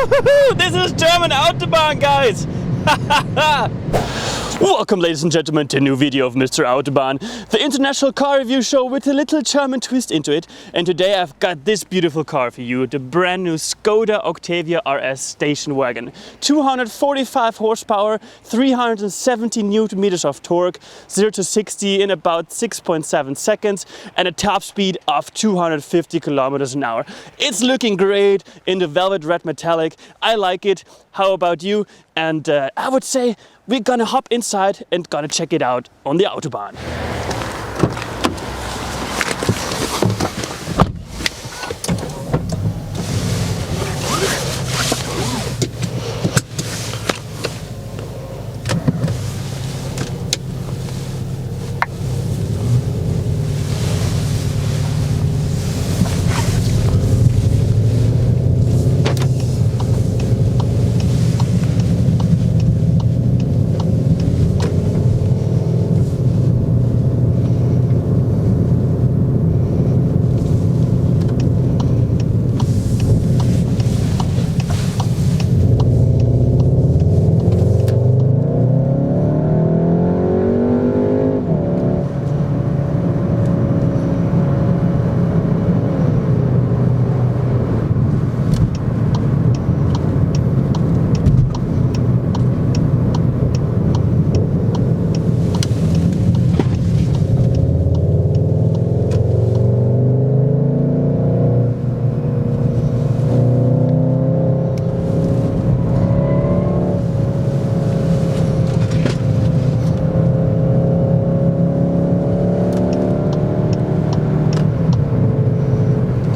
This is German Autobahn, guys! Welcome, ladies and gentlemen, to a new video of Mr. Autobahn, the international car review show with a little German twist into it. And today I've got this beautiful car for you, the brand new SKODA OCTAVIA RS station wagon. 245 horsepower, 370 Newton meters of torque, 0 to 60 in about 6.7 seconds, and a top speed of 250 kilometers an hour. It's looking great in the velvet red metallic. I like it. How about you? And I would say we're gonna hop inside and gonna check it out on the Autobahn.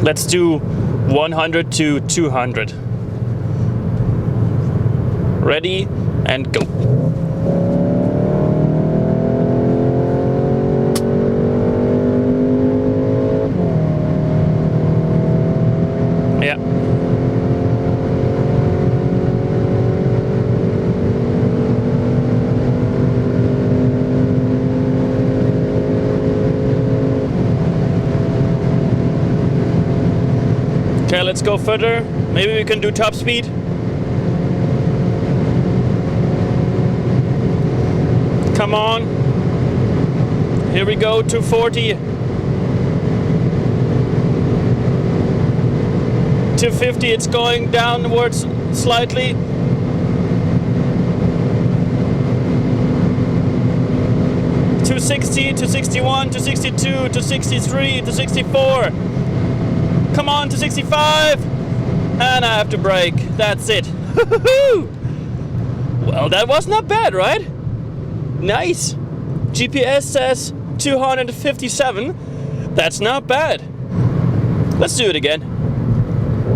Let's do 100 to 200. Ready and go. Yeah. Okay, let's go further. Maybe we can do top speed. Come on. Here we go, 240. 250, it's going downwards slightly. To 60, to 61, to 62, to 63, to 64. Come on, to 65. And I have to brake. That's it. Well, that was not bad, right? Nice. GPS says 257. That's not bad. Let's do it again.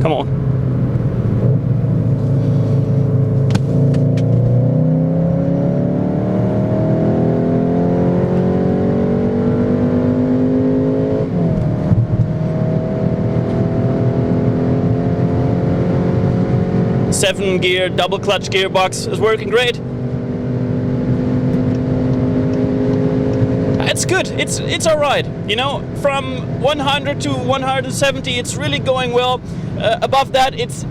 Come on. Seven gear double clutch gearbox is working great. It's good. It's all right. You know, from 100 to 170, it's really going well. Above that, it's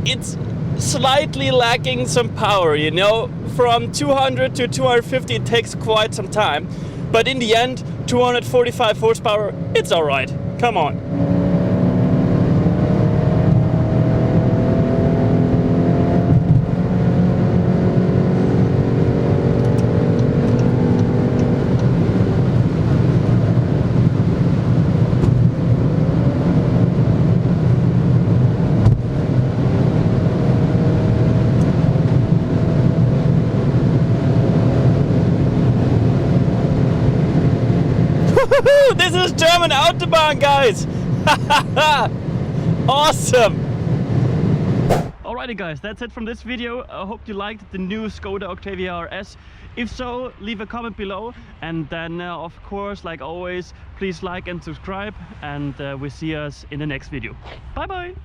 slightly lacking some power. You know, from 200 to 250, it takes quite some time. But in the end, 245 horsepower, it's all right. Come on. This is German Autobahn, guys! Awesome! Alrighty guys, that's it from this video. I hope you liked the new SKODA OCTAVIA RS. If so, leave a comment below, and then of course, like always, please like and subscribe, and we see us in the next video. Bye bye!